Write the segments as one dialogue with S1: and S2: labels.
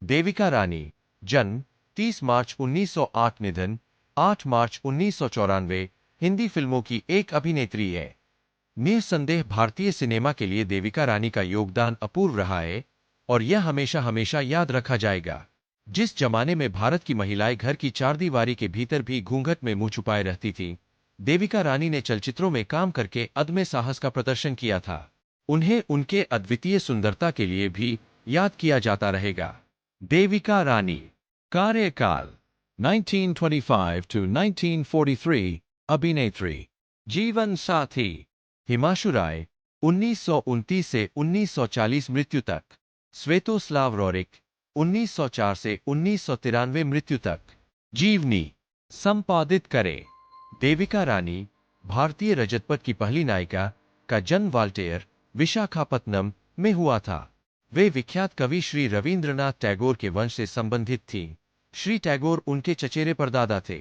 S1: देविका रानी, जन्म 30 मार्च 1908, निधन 8 मार्च 1994, हिंदी फिल्मों की एक अभिनेत्री है। निस्संदेह भारतीय सिनेमा के लिए देविका रानी का योगदान अपूर्व रहा है और यह हमेशा हमेशा याद रखा जाएगा। जिस जमाने में भारत की महिलाएं घर की चारदीवारी के भीतर भी घूंघट में मुंह छुपाए रहती थीं, देविका रानी ने चलचित्रों में काम करके अदम्य साहस का प्रदर्शन किया था। उन्हें उनके अद्वितीय सुंदरता के लिए भी याद किया जाता रहेगा। देविका रानी, कार्यकाल 1925 to 1943, अभिनेत्री। जीवन साथी, हिमांशु राय 1929 से 1940 मृत्यु तक, स्वेतोस्लाव रोरिक 1904 से 1993 मृत्यु तक। जीवनी संपादित करें। देविका रानी, भारतीय रजतपट की पहली नायिका, का जन्म वाल्टेयर, विशाखापत्तनम में हुआ था। वे विख्यात कवि श्री रवींद्रनाथ टैगोर के वंश से संबंधित थीं। श्री टैगोर उनके चचेरे परदादा थे।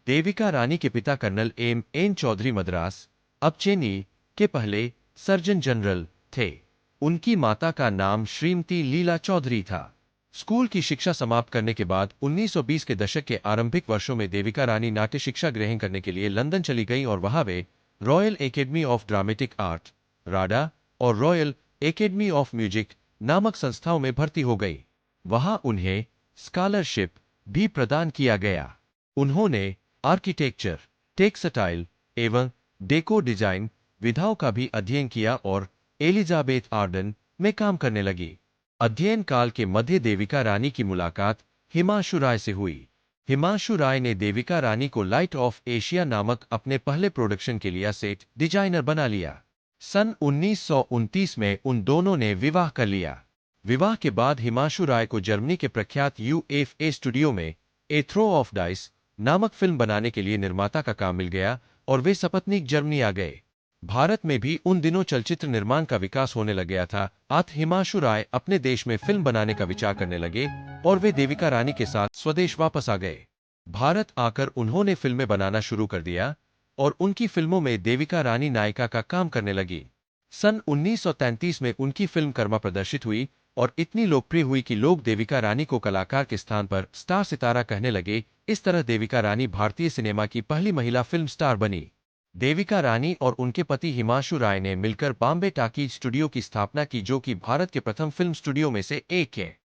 S1: देविका रानी के पिता कर्नल एन चौधरी मद्रास, अब चेन्नई, के पहले सर्जन जनरल थे। उनकी माता का नाम श्रीमती लीला चौधरी था। स्कूल की शिक्षा समाप्त करने के बाद 1920 के दशक के आरंभिक वर्षों में देविका रानी नाट्य शिक्षा ग्रहण करने के लिए लंदन चली गईं और वहां वे royal academy of dramatic art, RADA, और रॉयल एकेडमी ऑफ म्यूजिक नामक संस्थाओं में भर्ती हो गई। वहां उन्हें स्कॉलरशिप भी प्रदान किया गया। उन्होंने आर्किटेक्चर, टेक्सटाइल एवं डेको डिजाइन विधाओं का भी अध्ययन किया और एलिजाबेथ आर्डन में काम करने लगी। अध्ययन काल के मध्य देविका रानी की मुलाकात हिमांशु राय से हुई। हिमांशु राय ने देविका रानी को लाइट ऑफ एशिया नामक अपने पहले प्रोडक्शन के लिए सेट डिजाइनर बना लिया। सन 1929 में उन दोनों ने विवाह कर लिया। विवाह के बाद हिमांशु राय को जर्मनी के प्रख्यात यूएफए स्टूडियो में ए थ्रो ऑफ डाइस नामक फिल्म बनाने के लिए निर्माता का काम मिल गया और वे सपत्नीक जर्मनी आ गए। भारत में भी उन दिनों चलचित्र निर्माण का विकास होने लग गया था। हिमांशु राय अपने देश में फिल्म बनाने का विचार करने लगे और वे देविका रानी के साथ स्वदेश वापस आ गए। भारत आकर उन्होंने फिल्में बनाना शुरू कर दिया और उनकी फिल्मों में देविका रानी नायिका का काम करने लगी। सन 1933 में उनकी फिल्म कर्मा प्रदर्शित हुई और इतनी लोकप्रिय हुई कि लोग देविका रानी को कलाकार के स्थान पर स्टार सितारा कहने लगे। इस तरह देविका रानी भारतीय सिनेमा की पहली महिला फिल्म स्टार बनी। देविका रानी और उनके पति हिमांशु राय ने मिलकर बॉम्बे टॉकीज स्टूडियो की स्थापना की, जो कि भारत के प्रथम फिल्म स्टूडियो में से एक है।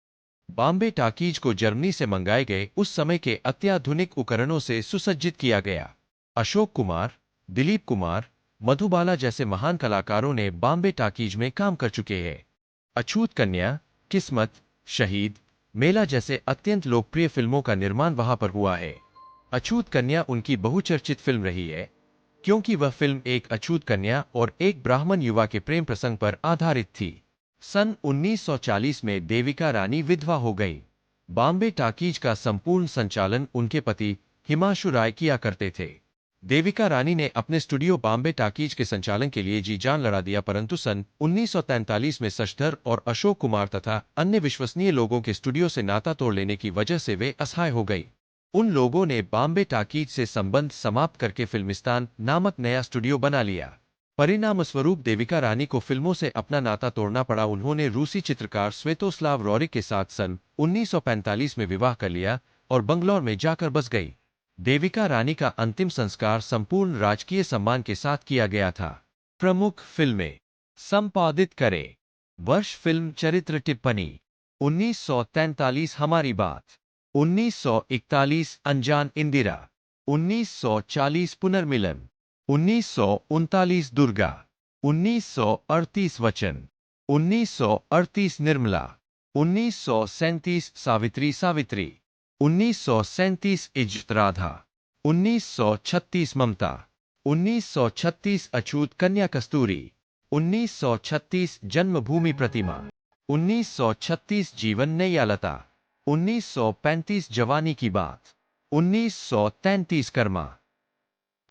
S1: बॉम्बे टॉकीज को जर्मनी से मंगाए गए उस समय के अत्याधुनिक उपकरणों से सुसज्जित किया गया। अशोक कुमार, दिलीप कुमार, मधुबाला जैसे महान कलाकारों ने बॉम्बे टॉकीज में काम कर चुके हैं। अछूत कन्या, किस्मत, शहीद, मेला जैसे अत्यंत लोकप्रिय फिल्मों का निर्माण वहां पर हुआ है। अछूत कन्या उनकी बहुचर्चित फिल्म रही है क्योंकि वह फिल्म एक अछूत कन्या और एक ब्राह्मण युवा के प्रेम प्रसंग पर आधारित थी। सन 1940 में देविका रानी विधवा हो गई। बॉम्बे टॉकीज का संपूर्ण संचालन उनके पति हिमांशु राय किया करते थे। देविका रानी ने अपने स्टूडियो बॉम्बे टॉकीज के संचालन के लिए जी जान लड़ा दिया, परंतु सन 1943 में शशधर और अशोक कुमार तथा अन्य विश्वसनीय लोगों के स्टूडियो से नाता तोड़ लेने की वजह से वे असहाय हो गई। उन लोगों ने बॉम्बे टॉकीज से संबंध समाप्त करके फिल्मिस्तान नामक नया स्टूडियो बना लिया। परिणामस्वरूप देविका रानी को फिल्मों से अपना नाता तोड़ना पड़ा। उन्होंने रूसी चित्रकार स्वेतोस्लाव रोरिक के साथ सन 1945 में विवाह कर लिया और बंगलौर में जाकर बस गई। देविका रानी का अंतिम संस्कार संपूर्ण राजकीय सम्मान के साथ किया गया था। प्रमुख फिल्में संपादित करें। वर्ष फिल्म चरित्र टिप्पणी 1943 हमारी बात, 1941 अनजान इंदिरा, 1940 पुनर्मिलन, 1939 दुर्गा, 1938 वचन, 1938 निर्मला, 1937 सावित्री सावित्री, 1937 इज्जत राधा, 1936 ममता, 1936 अछूत कन्या कस्तूरी, 1936 जन्मभूमि प्रतिमा, 1936 जीवन नैयालता, 1935 जवानी की बात, 1933 कर्मा।